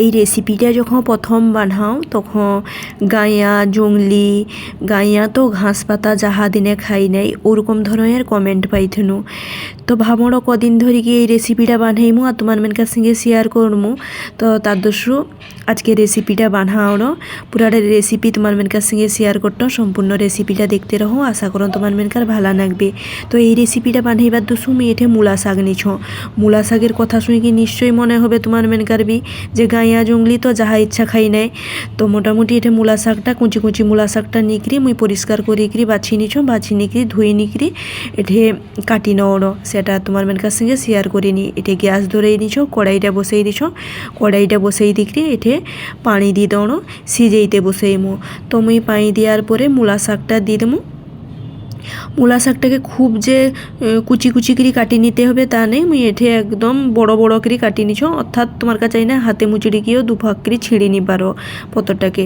এই রেসিপিটা যখন প্রথম বানাও তখন গাঁয়া জংলি গাঁয়া তো ঘাস পাতা যাহা দিনে খাই নাই ওরকম ধরনের কমেন্ট পাইথনু। তো ভাবড়ো কদিন ধরে কি এই রেসিপিটা বানাইমু আর তোমার মেনকার সঙ্গে শেয়ার করমু। তো তার দোষরু আজকে রেসিপিটা বানাওড়ো পুরাটা রেসিপি তোমার মেনকার সঙ্গে শেয়ার করতো। সম্পূর্ণ রেসিপিটা দেখতে রহো, আশা করো তোমার মেনকার ভালো লাগবে। তো এই রেসিপিটা বানাইবার দোষু মুই এঠে মূলা শাক নিছ। মূলা শাকের কথা শুনে কি নিশ্চয়ই মনে হবে তোমার মেনকার বি যে গাঁয়া জংলি তো যাহা ইচ্ছা খাই নাই। তো মোটামুটি এটা মূলা শাকটা কুচি কুচি মূলা শাকটা নিকরি মুই পরিষ্কার করিকরি বাছি নিছ, বাছি নিকরি ধুয়ে নিকরি এঠে কাটি নওড়ো সেটা তোমার মেনকার সঙ্গে শেয়ার করিনি। এঠে গ্যাস ধরেই নিছ, কড়াইটা বসেই দিছ, কড়াইটা বসেই দিকরি এঠে পানি দিয়ে দৌড়ো সিজেইতে বসেইমু। তো মুই পানি দেওয়ার পরে মূলা শাকটা দিয়ে দেবো। মূলা শাকটাকে খুব যে কুচি কুচি করে কাটি নিতে হবে তা নেই, মুই এঠে একদম বড় বড় করে কাটি নিছ, অর্থাৎ তোমার কাছে না হাতে মুচড়ি গিয়েও দুভাগ করে ছিঁড়ে নি পারো পতরটাকে।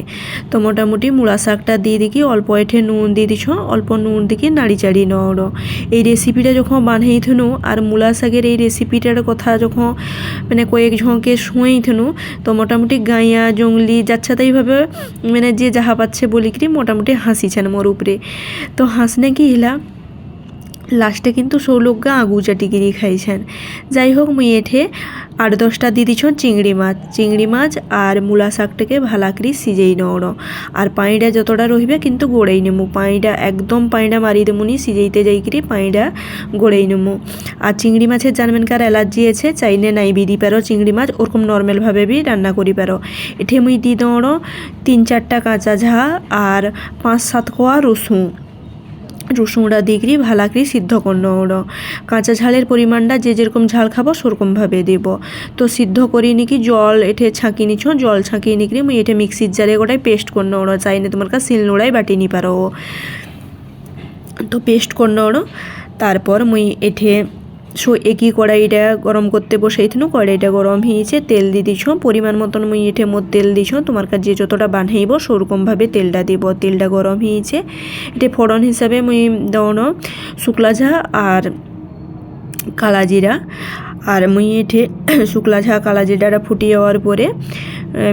তো মোটামুটি মূলা শাকটা দিয়ে দিকি অল্প এঠে নুন দিয়ে দিছ, অল্প নুন দিকে নাড়ি চাড়ি নড়ো। এই রেসিপিটা যখন বানাই থনু আর মূলা শাকের এই রেসিপিটার কথা যখন মানে কয়েক ঝঁকে শুঁয়েই থনু, তো মোটামুটি গাঁয়া জংলি যাচ্ছা তাইভাবে মানে যে যাহা পাচ্ছে বলিকরি মোটামুটি হাসিছেন মোর উপরে। তো হাসনে কি হিলা লাস্টে কিন্তু সৌলজ্ঞা আগু চাটিগিরি খাইছেন। যাই হোক মুই এঠে 8-10টা দিয়ে দিছ চিংড়ি মাছ আর মূলা শাকটাকে ভালা করে সিজেই নওড়ো। আর পানিটা যতটা রহিবে কিন্তু গড়েই নেমু, পানিটা একদম পানিটা মারি দেমুনি সিজেইতে যাইকরি পানিটা গড়েই নেমু। আর চিংড়ি মাছের জানবেনকার অ্যালার্জি আছে চাইনে নাই বিদি পারো চিংড়ি মাছ ওরকম নর্মালভাবে বি রান্না করি পারো। এঠে মুই দি দৌড়ো 3-4টা কাঁচা ঝাল আর 5-7 কোয়া রসুনটা দিকরি ভালা করে সিদ্ধ করনো ওড়ো। কাঁচা ঝালের পরিমাণটা যে যেরকম ঝাল খাবো সেরকমভাবে দেব। তো সিদ্ধ করি নিকি জল এঠে ছাঁকি নিছ, জল ছাঁকিয়ে নিকরি মুই এঠে মিক্সির জারে গোটাই পেস্ট করনো ওড়ো, চাইনে তোমার কাছে শিলনোড়াই বাটি নি পারো। তো পেস্ট করনো ওড়ো। তারপর মুই এঠে একই কড়াইটা গরম করতে বসাইথনু, কড়াইটা গরম হয়েছে তেল দিয়ে দিছ পরিমাণ মতন মুই এঠে মোট তেল দিছ, তোমার কাছে যে যতটা বানাইব সেরকমভাবে তেলটা দিব। তেলটা গরম হয়েছে এটা ফোড়ন হিসাবে মুই দৌড়ো শুকলা ঝা আর কালা জিরা। আর মুই এঠে শুকলা ঝা কালা জিরাটা ফুটিয়ে যাওয়ার পরে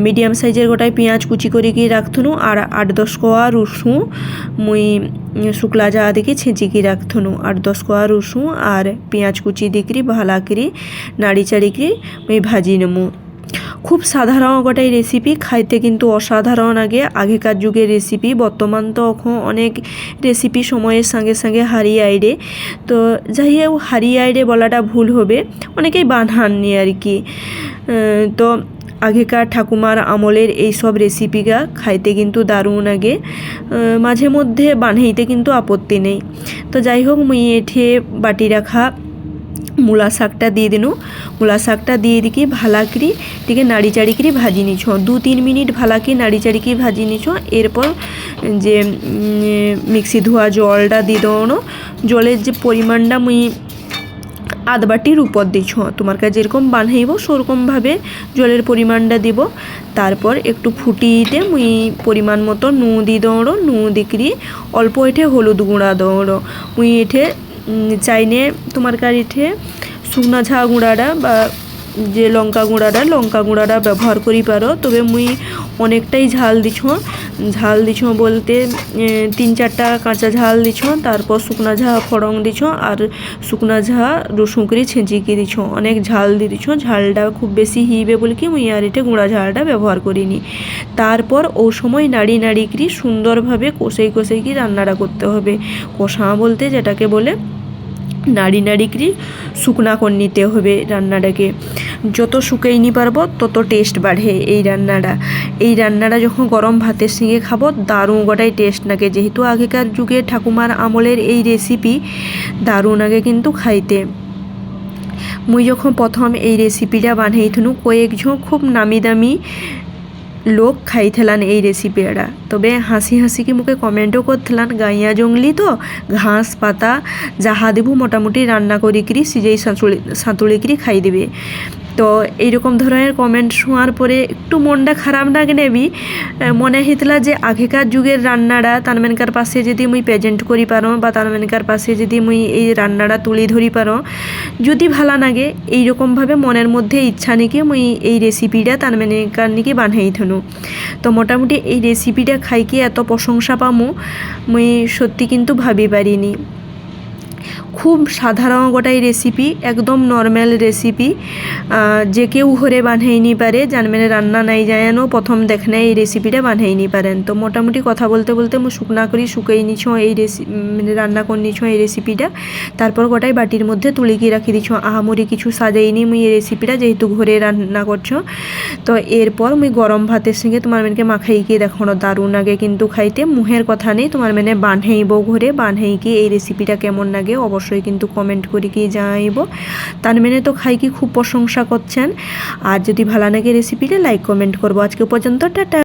মিডিয়াম সাইজের গোটায় পেঁয়াজ কুচি করে গিয়ে রাখথনু আর 8-10 কোয়া রসুন মুই শুকলা ঝা দিকে ছেঁচি কি রাখথনু। 8-10 কোয়া রসুন আর পেঁয়াজ কুচি দিকরি ভালা করে নাড়ি চাড়ি করে মুই ভাজি নেমু। খুব সাধারণ গোটাই রেসিপি, খাইতে কিন্তু অসাধারণ আগেকার যুগের রেসিপি। বর্তমান তো এখন অনেক রেসিপি সময়ের সঙ্গে সঙ্গে হারিয়ে আইরে। তো যাই হোক হারিয়ে আইরে বলাটা ভুল হবে, অনেকেই বানাননি আর কি। তো আগেকার ঠাকুমার আমলের এই সব রেসিপিটা খাইতে কিন্তু দারুণ আগে, মাঝে মধ্যে বানাইতে কিন্তু আপত্তি নেই। তো যাই হোক মুই এঠে বাটি রাখা মূলা শাকটা দিয়ে দিনু, মূলা শাকটা দিয়ে দিকে ভালা করে টিকে নাড়ি চাড়ি করে ভাজি নিছ, 2-3 মিনিট ভালা করে নাড়ি চাড়ি করে ভাজি নিছ। এরপর যে মিক্সি ধোয়া জলটা দিয়ে দৌড়ো, জলের যে পরিমাণটা মুই 1/2 বাটির উপর দিছ, তোমার কাছে যেরকম বানাইব সেরকমভাবে জলের পরিমাণটা দিব। তারপর একটু ফুটিয়ে মুই পরিমাণ মতো নুন দিয়ে দৌড়ো, নুন দিকরি অল্প এঠে হলুদ গুঁড়া দৌড়ো। মুই এঠে চাইনে তোমার কাছে শুকনা ঝা গুঁড়াটা বা যে লঙ্কা গুঁড়াটা ব্যবহার করি পারো, তবে মুই অনেকটাই ঝাল দিছ বলতে 3-4টা কাঁচা ঝাল দিছ, তারপর শুকনা ঝা ফড়ং দিছ আর শুকনা ঝা রসুন করে ছেঁচিয়ে দিছ, অনেক ঝাল দিয়ে দিছ। ঝালটা খুব বেশি হিবে বলে কি মুই আর এটা গুঁড়া ঝালটা ব্যবহার করিনি। তারপর ও সময় নাড়ি করি সুন্দরভাবে কষাই কি রান্নাটা করতে হবে। কষা বলতে যেটাকে বলে নাড়ি করি শুকনা করে নিতে হবে রান্নাটাকে। যত শুকাই নি পারবো তত টেস্ট বাড়ে এই রান্নাটা যখন গরম ভাতের সঙ্গে খাবো দারুণ গোটাই টেস্ট লাগে। যেহেতু আগেকার যুগে ঠাকুমার আমলের এই রেসিপি দারুণ আগে কিন্তু খাইতে। মুই যখন প্রথম এই রেসিপিটা বানাইথনু কয়েকজন খুব নামি দামি লোক খাইতেলান এই রেসিপিটা, তবে হাসি কি মুখে কমেন্টও করতেলান গাঁয়া জংলি তো ঘাস পাতা যাহা দেবো মোটামুটি রান্না করি সিজেই সাঁতুড়ি করি খাই দেবে। তো এইরকম ধরনের কমেন্ট শোনার পরে একটু মনটা খারাপ লাগে নেবি, মনে হইতলা যে আগেকার যুগের রান্নাটা তানমেনকার পাশে যদি মুই প্রেজেন্ট করি পারো বা তানমেনকার পাশে যদি মুই এই রান্নাটা তুলি ধরি পারো, যদি ভালো লাগে এইরকমভাবে মনের মধ্যে ইচ্ছা নিকে মুই এই রেসিপিটা তানমেনকার নিকে বানাই থনু। তো মোটামুটি এই রেসিপিটা খাইকে এত প্রশংসা পামু মুই সত্যি কিন্তু ভাবি পারিনি। খুব সাধারণ গোটাই রেসিপি, একদম নর্মাল রেসিপি, যে কেউ ঘরে বানাই নি পারে, জানবেন রান্না নাই জানো প্রথম দেখনে এই রেসিপিটা বানাই নি পারেন। তো মোটামুটি কথা বলতে বলতে মুই শুকনা করি শুকাই নিছ এই মানে রান্না করে নিছ এই রেসিপিটা। তারপর গোটাই বাটির মধ্যে তুলিকি রাখি দিছ, আহামরি কিছু সাজাইনি মুই এই রেসিপিটা, যেহেতু ঘরে রান্না করছো। তো এরপর মুই গরম ভাতের সঙ্গে তোমার মেনকে মাখাইকে দেখো দারুণ আগে কিন্তু খাইতে, মুহের কথা নেই, তোমার মেনে বানাইব ঘরে, বানাইকে এই রেসিপিটা কেমন লাগে অবশ্যই কিন্তু কমেন্ট করে কি জানাইব। তার মেনে তো খাই কি খুব প্রশংসা করছেন। আর যদি ভালো লাগে রেসিপিটা লাইক কমেন্ট করবো। আজকে পর্যন্ত টাটা।